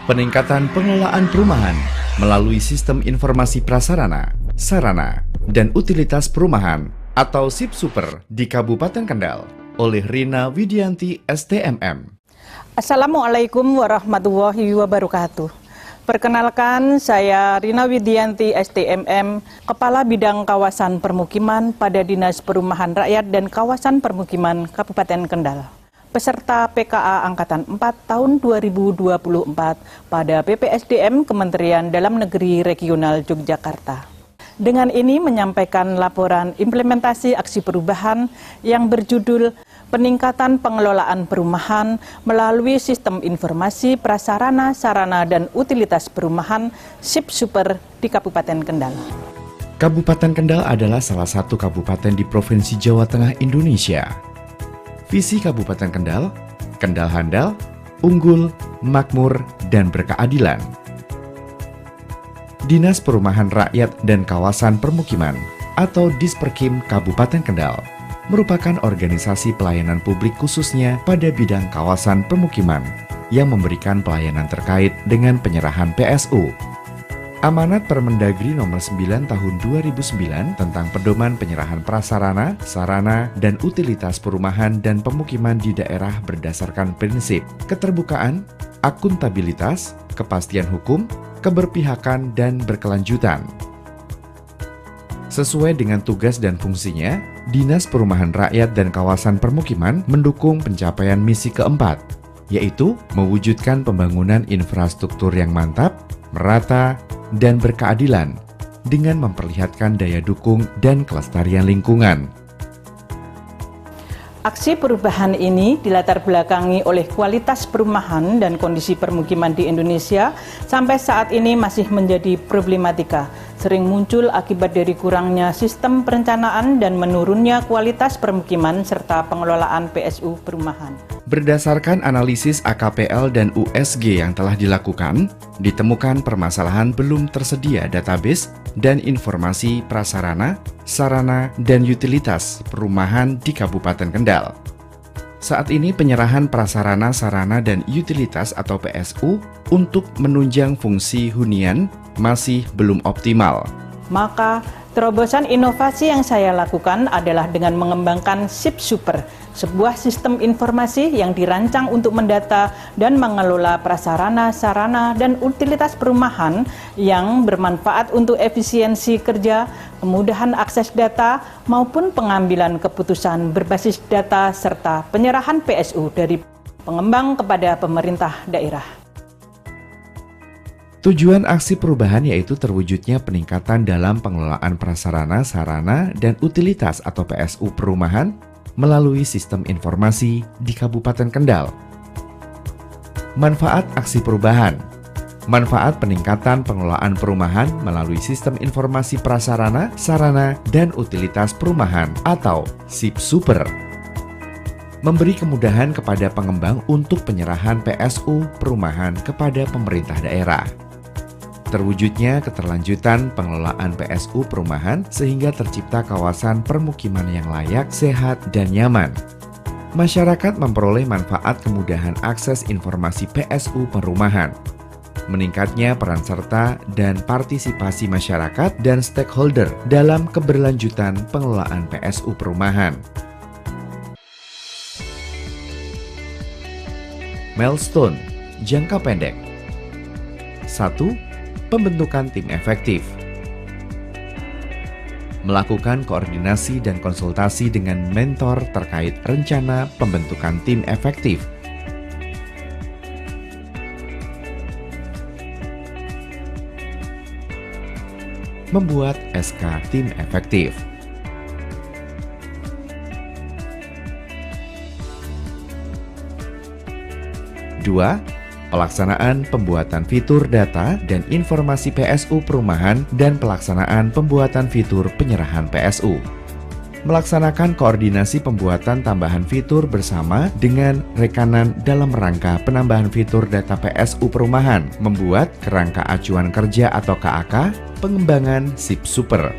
peningkatan pengelolaan perumahan melalui sistem informasi prasarana, sarana, dan utilitas perumahan atau SIP Super di Kabupaten Kendal oleh Rina Widianti STMM. Assalamualaikum warahmatullahi wabarakatuh. Perkenalkan, saya Rina Widianti STMM, Kepala Bidang Kawasan Permukiman pada Dinas Perumahan Rakyat dan Kawasan Permukiman Kabupaten Kendal. Peserta PKA Angkatan 4 tahun 2024 pada BPSDM Kementerian Dalam Negeri Regional Yogyakarta. Dengan ini menyampaikan laporan implementasi aksi perubahan yang berjudul Peningkatan Pengelolaan Perumahan melalui Sistem Informasi Prasarana, Sarana, dan Utilitas Perumahan SIP Super di Kabupaten Kendal. Kabupaten Kendal adalah salah satu kabupaten di Provinsi Jawa Tengah Indonesia. Visi Kabupaten Kendal, Kendal handal, unggul, makmur, dan berkeadilan. Dinas Perumahan Rakyat dan Kawasan Permukiman atau Disperkim Kabupaten Kendal merupakan organisasi pelayanan publik khususnya pada bidang kawasan permukiman yang memberikan pelayanan terkait dengan penyerahan PSU. Amanat Permendagri Nomor 9 Tahun 2009 tentang Pedoman Penyerahan Prasarana, Sarana, dan Utilitas Perumahan dan Pemukiman di daerah berdasarkan prinsip keterbukaan, akuntabilitas, kepastian hukum, keberpihakan, dan berkelanjutan. Sesuai dengan tugas dan fungsinya, Dinas Perumahan Rakyat dan Kawasan Permukiman mendukung pencapaian misi keempat, yaitu mewujudkan pembangunan infrastruktur yang mantap, merata, dan berkeadilan dengan memperlihatkan daya dukung dan kelestarian lingkungan. Aksi perubahan ini dilatar belakangi oleh kualitas perumahan dan kondisi permukiman di Indonesia sampai saat ini masih menjadi problematika. Sering muncul akibat dari kurangnya sistem perencanaan dan menurunnya kualitas permukiman serta pengelolaan PSU perumahan. Berdasarkan analisis AKPL dan USG yang telah dilakukan, ditemukan permasalahan belum tersedia database dan informasi prasarana, sarana, dan utilitas perumahan di Kabupaten Kendal. Saat ini penyerahan prasarana, sarana, dan utilitas atau PSU untuk menunjang fungsi hunian masih belum optimal. Maka, terobosan inovasi yang saya lakukan adalah dengan mengembangkan SIP Super, sebuah sistem informasi yang dirancang untuk mendata dan mengelola prasarana, sarana, dan utilitas perumahan yang bermanfaat untuk efisiensi kerja, kemudahan akses data, maupun pengambilan keputusan berbasis data serta penyerahan PSU dari pengembang kepada pemerintah daerah. Tujuan aksi perubahan yaitu terwujudnya peningkatan dalam pengelolaan prasarana, sarana, dan utilitas atau PSU perumahan melalui sistem informasi di Kabupaten Kendal. Manfaat aksi perubahan. Manfaat peningkatan pengelolaan perumahan melalui sistem informasi prasarana, sarana, dan utilitas perumahan atau SIP Super. Memberi kemudahan kepada pengembang untuk penyerahan PSU perumahan kepada pemerintah daerah. Terwujudnya keterlanjutan pengelolaan PSU perumahan sehingga tercipta kawasan permukiman yang layak, sehat, dan nyaman. Masyarakat memperoleh manfaat kemudahan akses informasi PSU perumahan. Meningkatnya peran serta dan partisipasi masyarakat dan stakeholder dalam keberlanjutan pengelolaan PSU perumahan. Milestone jangka pendek. 1. Pembentukan tim efektif. Melakukan koordinasi dan konsultasi dengan mentor terkait rencana pembentukan tim efektif. Membuat SK tim efektif. 2. Pelaksanaan pembuatan fitur data dan informasi PSU perumahan dan pelaksanaan pembuatan fitur penyerahan PSU. Melaksanakan koordinasi pembuatan tambahan fitur bersama dengan rekanan dalam rangka penambahan fitur data PSU perumahan, membuat kerangka acuan kerja atau KAK, pengembangan SIP Super.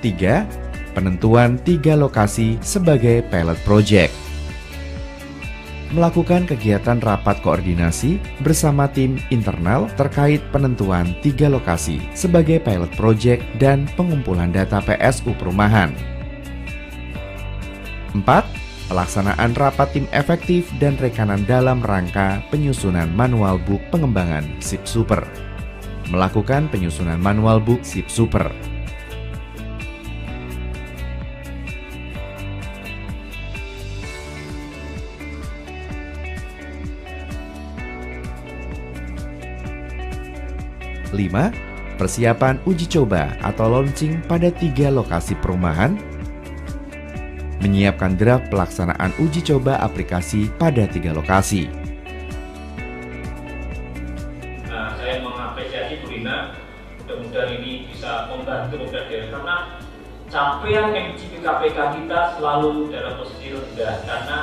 3. Penentuan 3 lokasi sebagai pilot project. melakukan kegiatan rapat koordinasi bersama tim internal terkait penentuan 3 lokasi sebagai pilot project dan pengumpulan data PSU perumahan. 4. Pelaksanaan rapat tim efektif dan rekanan dalam rangka penyusunan manual book pengembangan SIP Super. Melakukan penyusunan manual book SIP Super. 5. Persiapan uji coba atau launching pada 3 lokasi perumahan. Menyiapkan draft pelaksanaan uji coba aplikasi pada 3 lokasi. Saya mengapresiasi Bu Rina, mudah-mudahan ini bisa membantu daerah karena capaian MCP KPK kita selalu dalam posisi rendah karena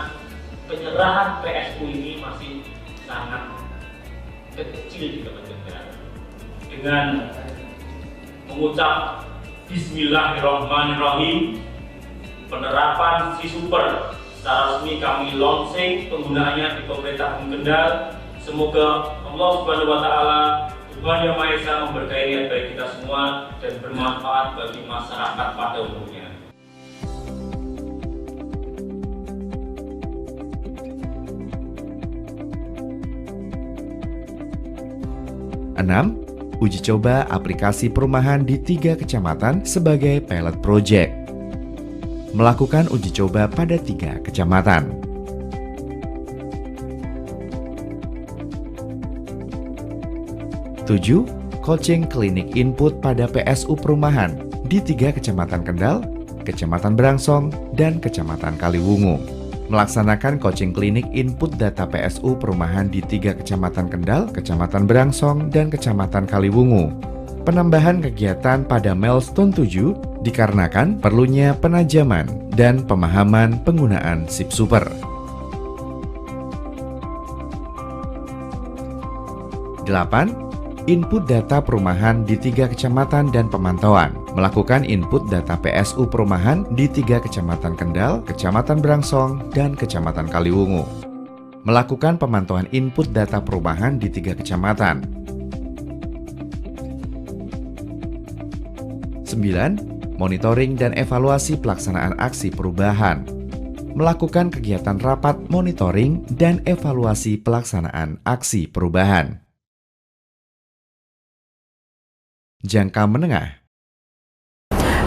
penyerahan PSU ini masih sangat kecil di Kementerian. Dengan mengucap Bismillahirrahmanirrahim, penerapan SIP Super secara resmi kami launching penggunaannya di Pemerintah Kendal. Semoga Allah Subhanahu wa Ta'ala, Tuhan Yang Maha Esa, memberkahi niat baik kita semua dan bermanfaat bagi masyarakat pada umumnya. Enam, uji coba aplikasi perumahan di 3 kecamatan sebagai pilot project. Melakukan uji coba pada 3 kecamatan. 7. Coaching klinik input pada PSU perumahan di 3 kecamatan Kendal, Kecamatan Brangsong, dan Kecamatan Kaliwungu. Melaksanakan coaching klinik input data PSU perumahan di 3 Kecamatan Kendal, Kecamatan Brangsong, dan Kecamatan Kaliwungu. Penambahan kegiatan pada milestone 7 dikarenakan perlunya penajaman dan pemahaman penggunaan SIP Super. 8. Input data perumahan di 3 kecamatan dan pemantauan. Melakukan input data PSU perumahan di 3 kecamatan Kendal, Kecamatan Brangsong, dan Kecamatan Kaliwungu. Melakukan pemantauan input data perumahan di 3 kecamatan. 9. Monitoring dan evaluasi pelaksanaan aksi perubahan. Melakukan kegiatan rapat monitoring dan evaluasi pelaksanaan aksi perubahan. Jangka menengah.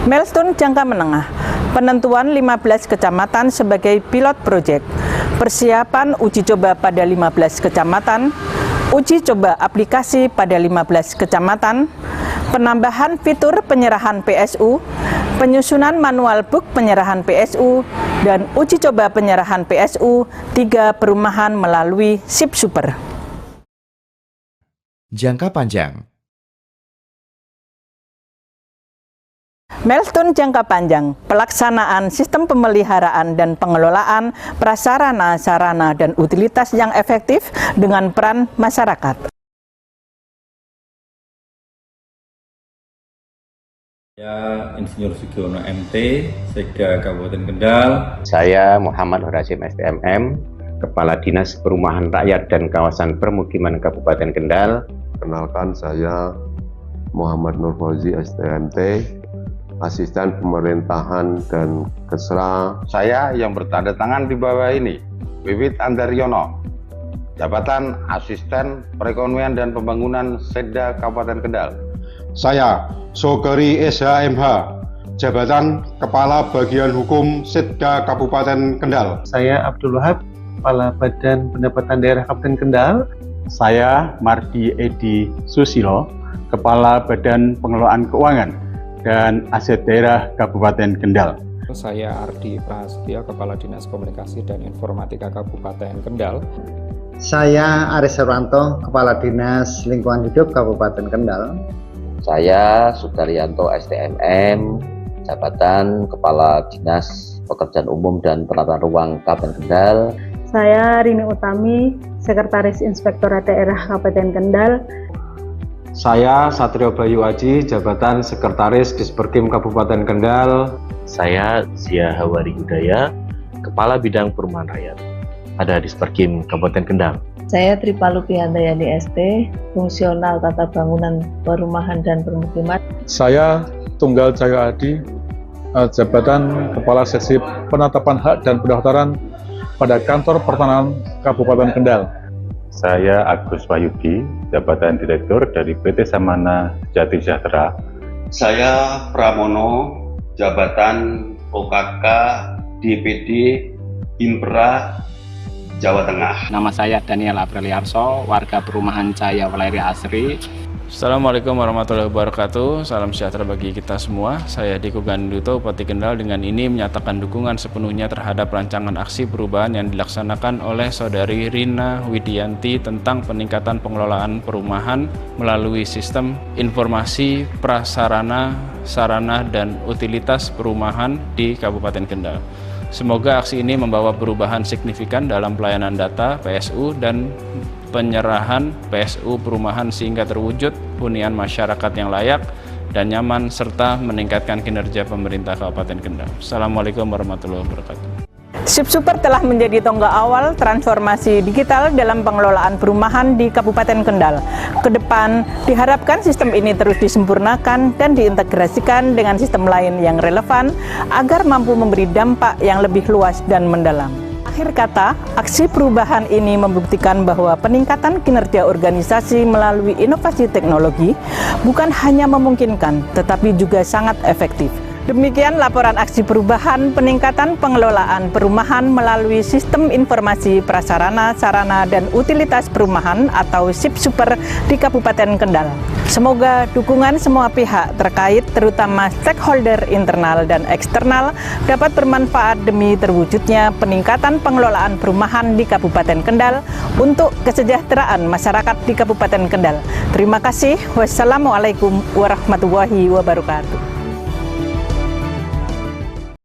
Milestone jangka menengah, penentuan 15 kecamatan sebagai pilot project, persiapan uji coba pada 15 kecamatan, uji coba aplikasi pada 15 kecamatan, penambahan fitur penyerahan PSU, penyusunan manual book penyerahan PSU, dan uji coba penyerahan PSU 3 perumahan melalui SIP Super. Jangka panjang. Milestone jangka panjang, pelaksanaan sistem pemeliharaan dan pengelolaan prasarana, sarana, dan utilitas yang efektif dengan peran masyarakat. Saya Insinyur Sugiono MT, Sekda Kabupaten Kendal. Saya Muhammad Horasim STMM, Kepala Dinas Perumahan Rakyat dan Kawasan Permukiman Kabupaten Kendal. Kenalkan, saya Muhammad Nur Fauzi STMT, Asisten Pemerintahan dan Kesra. Saya yang bertanda tangan di bawah ini, Wiwit Andaryono, Jabatan Asisten Perekonomian dan Pembangunan Sekda Kabupaten Kendal. Saya Sogeri SHMH, Jabatan Kepala Bagian Hukum Sekda Kabupaten Kendal. Saya Abdul Wahab, Kepala Badan Pendapatan Daerah Kabupaten Kendal. Saya Mardi Edi Susilo, Kepala Badan Pengelolaan Keuangan dan Aset Daerah Kabupaten Kendal. Saya Ardi Prasetyo, Kepala Dinas Komunikasi dan Informatika Kabupaten Kendal. Saya Aris Serwanto, Kepala Dinas Lingkungan Hidup Kabupaten Kendal. Saya Sudaryanto STMM, Jabatan Kepala Dinas Pekerjaan Umum dan Penataan Ruang Kabupaten Kendal. Saya Rini Utami, Sekretaris Inspektorat Daerah Kabupaten Kendal. Saya Satrio Bayu Aji, Jabatan Sekretaris Disperkim Kabupaten Kendal. Saya Zia Hawari Hudaya, Kepala Bidang Perumahan Rakyat. pada Disperkim Kabupaten Kendal. Saya Tripalupi Handayani ST, fungsional tata bangunan perumahan dan permukiman. Saya Tunggal Jaya Adi, jabatan Kepala Seksi Penetapan Hak dan Pendaftaran pada Kantor Pertanahan Kabupaten Kendal. Saya Agus Wahyudi, jabatan Direktur dari PT Samana Jati Sejahtera. Saya Pramono, jabatan OKK DPD Impra Jawa Tengah. Nama saya Daniel Apriliarso, warga perumahan Jaya Waleri Asri. Assalamualaikum warahmatullahi wabarakatuh. Salam sejahtera bagi kita semua. Saya Diko Ganduto, Bupati Kendal, dengan ini menyatakan dukungan sepenuhnya terhadap rancangan aksi perubahan yang dilaksanakan oleh Saudari Rina Widianti tentang peningkatan pengelolaan perumahan melalui sistem informasi prasarana, sarana, dan utilitas perumahan di Kabupaten Kendal. Semoga aksi ini membawa perubahan signifikan dalam pelayanan data PSU dan penyerahan PSU perumahan sehingga terwujud hunian masyarakat yang layak dan nyaman serta meningkatkan kinerja pemerintah Kabupaten Kendal. Assalamualaikum warahmatullahi wabarakatuh. SIP-Super telah menjadi tonggak awal transformasi digital dalam pengelolaan perumahan di Kabupaten Kendal. Kedepan, diharapkan sistem ini terus disempurnakan dan diintegrasikan dengan sistem lain yang relevan agar mampu memberi dampak yang lebih luas dan mendalam. Akhir kata, aksi perubahan ini membuktikan bahwa peningkatan kinerja organisasi melalui inovasi teknologi bukan hanya memungkinkan, tetapi juga sangat efektif. Demikian laporan aksi perubahan peningkatan pengelolaan perumahan melalui sistem informasi prasarana, sarana, dan utilitas perumahan atau SIP-Super di Kabupaten Kendal. Semoga dukungan semua pihak terkait, terutama stakeholder internal dan eksternal, dapat bermanfaat demi terwujudnya peningkatan pengelolaan perumahan di Kabupaten Kendal untuk kesejahteraan masyarakat di Kabupaten Kendal. Terima kasih. Wassalamualaikum warahmatullahi wabarakatuh.